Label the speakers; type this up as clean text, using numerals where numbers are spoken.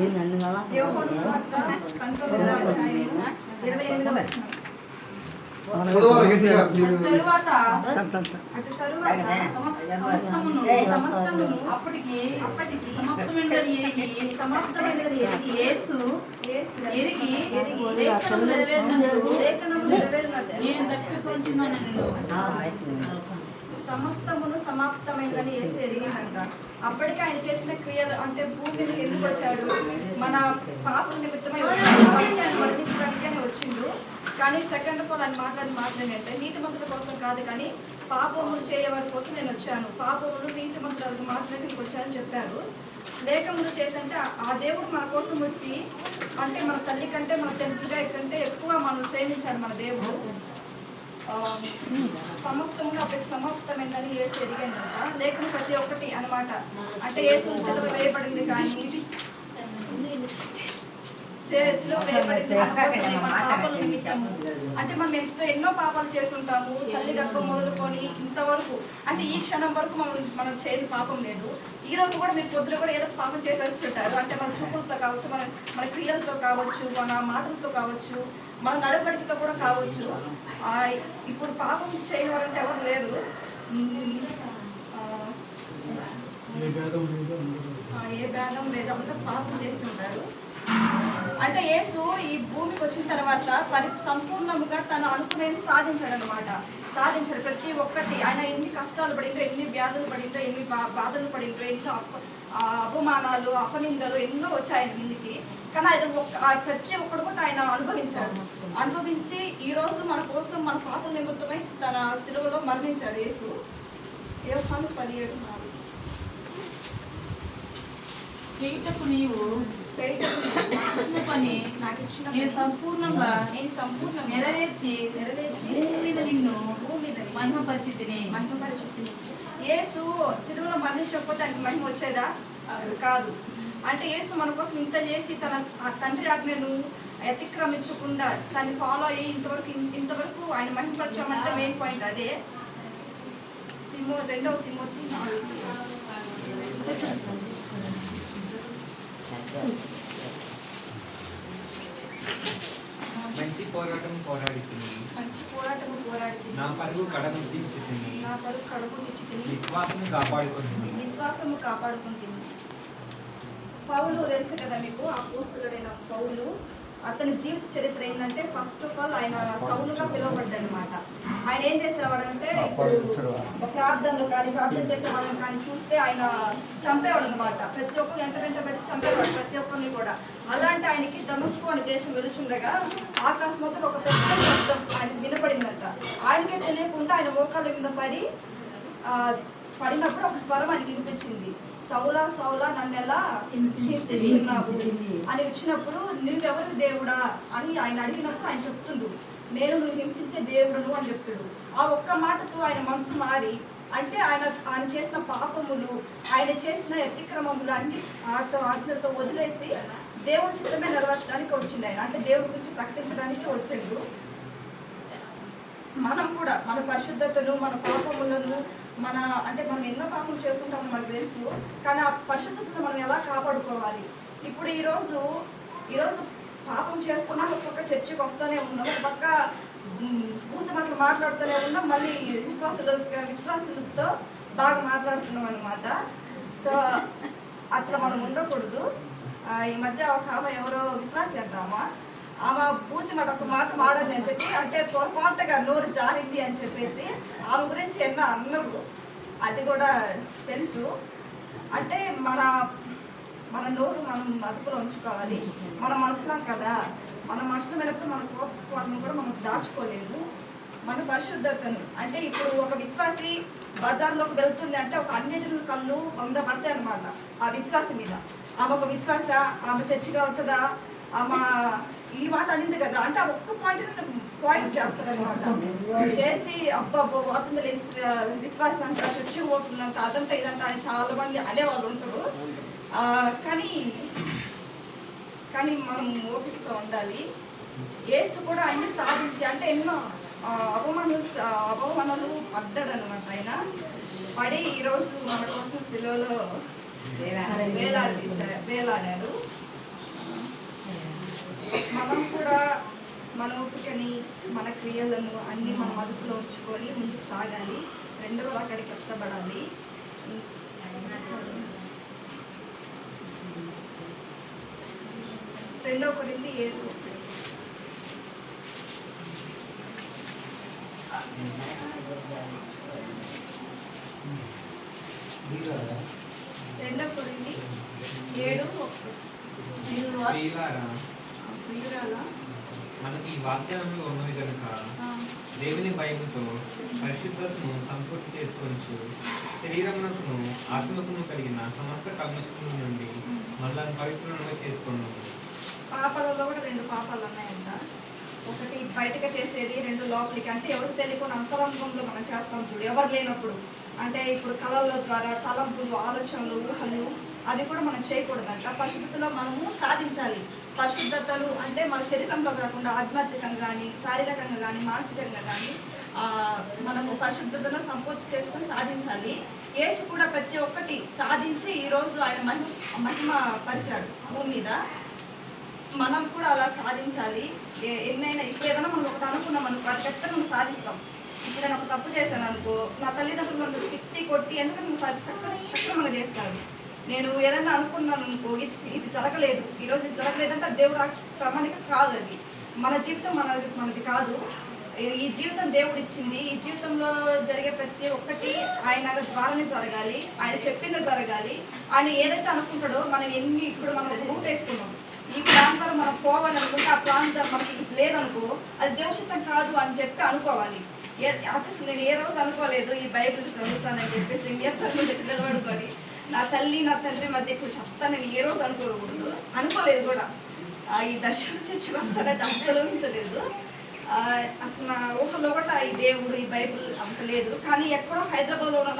Speaker 1: యోహాను సువార్త 19వ అధ్యాయము 28వ వచనం. తరువాత సమస్తమును అప్పటికి సమాప్తమైనది యేసు ఎరిగి లేఖనము నెరవేరినట్టు నేను తప్పికొంచున్నాను. సమస్తమును సమాప్తమైందని యేసు ఎరిగినంట. అప్పటికే ఆయన చేసిన క్రియలు అంటే భూమి మీదకి ఎందుకు వచ్చాడు? మన పాపం నిమిత్తమై ఫస్ట్ ఆయన మరణించడానికే వచ్చిండు. కానీ సెకండ్ ఆఫ్ ఆల్ ఆయన మాట్లాడినంటే నీతిమంతుల కోసం కాదు, కానీ పాపములు చేయవారి కోసం నేను వచ్చాను, పాపములు నీతిమంతులకు మాట్లాడడానికి వచ్చానని చెప్పారు. లేఖములు చేసంటే ఆ దేవుడు మన కోసం వచ్చి అంటే మన తల్లి కంటే మన తండ్రిగా కంటే ఎక్కువ మనల్ని ప్రేమించాడు మన దేవుడు. సమస్తమును అప్పటికి సమాప్తమైందని యేసు ఎరిగిందంట. లేఖను ప్రతి ఒక్కటి అనమాట. అంటే యేసు సిలువ వేయబడింది కానీ పాపాల నిమిత్తము అంటే మనం ఎన్నో పాపాలు చేస్తుంటాము. తల్లి గర్భం మొదలుకొని ఇంతవరకు అంటే ఈ క్షణం వరకు మనం చేయని పాపం లేదు. ఈ రోజు కూడా మీరు పొద్దున కూడా ఏదో పాపం చేసి వచ్చుంటారు. అంటే మన చూపులతో కావచ్చు, మన క్రియలతో కావచ్చు, మన మాటలతో కావచ్చు, మన నడవడికతో కూడా కావచ్చు. ఇప్పుడు పాపం చేయని వారంటే ఎవరు లేరు. ఏ భేదం లేదు, అంతా పాపం చేసి ఉంటారు. అంటే యేసు ఈ భూమికి వచ్చిన తర్వాత సంపూర్ణముగా తను అనుకునేది సాధించాడు అనమాట. సాధించాడు ప్రతి ఒక్కటి. ఆయన ఎన్ని కష్టాలు పడిందో, ఎన్ని వ్యాధులు పడిందో, ఎన్ని బాధలు పడిందో, ఎన్నో అవమానాలు అపనిందలు ఎన్నో వచ్చాయి ఆయన మీదికి. కానీ అది ప్రతి ఒక్కడు కూడా ఆయన అనుభవించాడు. అనుభవించి ఈరోజు మన కోసం మన పాపల నిమిత్తమై తన సిలువలో మరణించాడు యేసు. యోహాను 17:4.
Speaker 2: చేయటకు నీవు ఇచ్చిన పని నాకు ఇచ్చిన నేను సంపూర్ణంగా నెరవేర్చి భూమి మీద నిన్ను మహిమపరిచితిని.
Speaker 1: యేసు సిలువలో మరణించకపోతే ఆయనకి మహిమ వచ్చేదా? కాదు. అంటే యేసు మన కోసం ఇంత చేసి తన తండ్రి ఆజ్ఞను అతిక్రమించకుండా తను ఫాలో అయ్యి ఇంతవరకు ఆయన మహిమపరచామంటే మెయిన్ పాయింట్ అదే. 2 తిమోతి 4.
Speaker 3: మంచి పోరాటం పోరాడుతుంది, నా పరుగు కడముట్టించుతుంది, విశ్వాసము కాపాడుకుంటుంది. పౌలు తెలుసు కదా మీకు, అపోస్తలుడైన పౌలు. అతని జీవిత చరిత్ర ఏంటంటే ఫస్ట్ ఆఫ్ ఆల్ ఆయన సౌలుగా పిలువబడ్డాడు అనమాట. ఆయన ఏం చేసేవాడంటే ప్రార్థనలు కానీ ప్రార్థన చేసేవాళ్ళని కానీ చూస్తే ఆయన చంపేవాడు అనమాట. ప్రతి ఒక్కరు వెంట పెట్టి చంపేవాడు ప్రతి ఒక్కరిని కూడా. అలాంటి ఆయనకి దమస్కు అనే దేశం వెలుచుండగా ఆకాశంతో ఒక పెద్ద శబ్దం ఆయనకు వినపడిందంట. ఆయనకే తెలియకుండా ఆయన మోకాళ్ళ మీద పడినప్పుడు ఒక స్వరం ఆయనకి వినిపించింది. సౌలా సౌలా నన్ను ఎలా హింసిస్తున్నావు అని వచ్చినప్పుడు నువ్వెవరు దేవుడా అని ఆయన అడిగినప్పుడు ఆయన చెప్తుండు, నేను నువ్వు హింసించే దేవుడును అని చెప్తాడు. ఆ ఒక్క మాటతో ఆయన మనసు మారి అంటే ఆయన చేసిన పాపములు, ఆయన చేసిన అతిక్రమములు అన్ని ఆజ్ఞలతో వదిలేసి దేవుడి చిత్తమే నెరవేర్చడానికి వచ్చింది ఆయన. అంటే దేవుడి గురించి ప్రకటించడానికి వచ్చాడు. మనం కూడా మన పరిశుద్ధతను, మన పాపములను, మనం ఎన్నో పాపం చేస్తుంటామని మనకు తెలుసు. కానీ ఆ పరిశుద్ధతను మనం ఎలా కాపాడుకోవాలి? ఇప్పుడు ఈరోజు పాపం చేస్తున్నాం, ఒక్కొక్క చర్చికి వస్తూనే ఉన్నాం, ఒక పక్క భూతమట్లు మాట్లాడుతూనే ఉన్నాం, మళ్ళీ విశ్వాసులతో బాగా మాట్లాడుతున్నాం అనమాట. సో అట్లా మనం ఉండకూడదు. ఈ మధ్య ఒక ఆమె ఎవరో విశ్వాసి అంటామా, ఆమె పూర్తి మాట ఒక మాట మాడని అని చెప్పి అంటే పొరపాటుగా నోరు జారింది అని చెప్పేసి ఆమె గురించి ఎన్నో అన్నారు. అది కూడా తెలుసు. అంటే మన నోరు మనం అదుపులో ఉంచుకోవాలి. మన మనుషులం కదా, మన మనుషులమైనప్పుడు మన కోపం కూడా మనం దాచుకోలేదు. మన పరిశుద్ధతను అంటే ఇప్పుడు ఒక విశ్వాసి బజార్లోకి వెళ్తుంది అంటే ఒక అన్యజనుల కళ్ళు 100 పడతాయి అనమాట ఆ విశ్వాసం మీద. ఆమె ఒక విశ్వాస, ఆమె చర్చికి వెళ్తుందా, ఆమె ఈ మాట అనింది కదా అంటే ఆ ఒక్క పాయింట్ చేస్తారు అనమాట. చేసి అబ్బాబ్బో పోతుంది విశ్వాసం అంటారు, చర్చికి పోతుందంట, అదంట ఇదంట అని చాలా మంది అనేవాళ్ళు ఉంటారు. కానీ మనం ఓపికతో ఉండాలి. యేసు కూడా ఆయన్ని సాధించి అంటే ఎన్నో అవమానాలు పడ్డాడు అనమాట. ఆయన పడి ఈరోజు మన కోసం సిలువలో వేలాడారు. మన ఓపికని మన క్రియలను అన్నీ మనం అదుపులో ఉంచుకొని ముందుకు సాగాలి. రెండవ అక్కడికి ఎత్తబడాలి. 2 కొరింథీ 7:1.
Speaker 4: మనకి ఈ వాగ్దానంలో ఉన్నది కనుక దేవుని భయముతో పరిశుద్ధతను సంపూర్తి చేసుకొచ్చు శరీరమునకును ఆత్మకును కలిగిన సమస్త కల్మషముల నుండి మనల్ని పవిత్రంగా చేసుకున్నాము.
Speaker 3: పాపాలలో కూడా 2 పాపాలు ఉన్నాయంట. ఒకటి బయటకు చేసేది, 2 లోపలికి. అంటే ఎవరికి తెలియకుండా అంతరంగంలో మనం చేస్తాం చూడు, ఎవరు లేనప్పుడు. అంటే ఇప్పుడు కళల ద్వారా తలంపులు, ఆలోచనలు, ఊహలు అవి కూడా మనం చేయకూడదంట. పరిశుద్ధతలో మనము సాధించాలి. పరిశుద్ధతలు అంటే మన శరీరంలో కాకుండా ఆధ్యాత్మికంగా కానీ, శారీరకంగా కానీ, మానసికంగా కానీ మనము పరిశుద్ధతను సంపూర్తి చేసుకొని సాధించాలి. యేసు కూడా ప్రతి ఒక్కటి సాధించి ఈరోజు ఆయన మహిమ పరిచాడు భూమి మీద. మనం కూడా అలా సాధించాలి. ఎన్నైనా ఇప్పుడు ఏదైనా మనం ఒకటి అనుకున్నాం అనుకో, అది ఖచ్చితంగా మనం సాధిస్తాం. ఇప్పుడు నేను ఒక తప్పు చేశాను అనుకో, నా తల్లిదండ్రులు నన్ను తిట్టి కొట్టి ఎందుకంటే సక్రమంగా చేస్తాడు. నేను ఏదైనా అనుకున్నాను అనుకో, ఇది జరగలేదు, ఈరోజు ఇది జరగలేదంటే దేవుడు ప్రామాణిక కాదు. అది మన జీవితం మనది కాదు. ఈ జీవితం దేవుడు ఇచ్చింది. ఈ జీవితంలో జరిగే ప్రతి ఒక్కటి ఆయన ద్వారానే జరగాలి. ఆయన చెప్పిందే జరగాలి. ఆయన ఏదైతే అనుకుంటాడో మనం ఇప్పుడు మనం ఒక రూట్ వేసుకున్నాం, ఈ ప్రాంతాలు మనం పోవాలనుకుంటే ఆ ప్రాంతం మనకి లేదనుకో, అది దేవుచిత్తం కాదు అని చెప్పి అనుకోవాలి. అసలు నేను ఏ రోజు అనుకోలేదు ఈ బైబిల్ చదువుతానని చెప్పేసి నిలబడుకొని నా తల్లి నా తండ్రి మధ్య ఇప్పుడు చెప్తాను. నేను ఏ రోజు అనుకోలేదు కూడా. ఈ దర్శనం చర్చి వస్తానైతే అస్సలు ఊహించలేదు. అసలు నా ఊహలో కూడా ఈ దేవుడు ఈ బైబిల్ అంత లేదు. కానీ ఎక్కడో హైదరాబాద్లో ఉన్న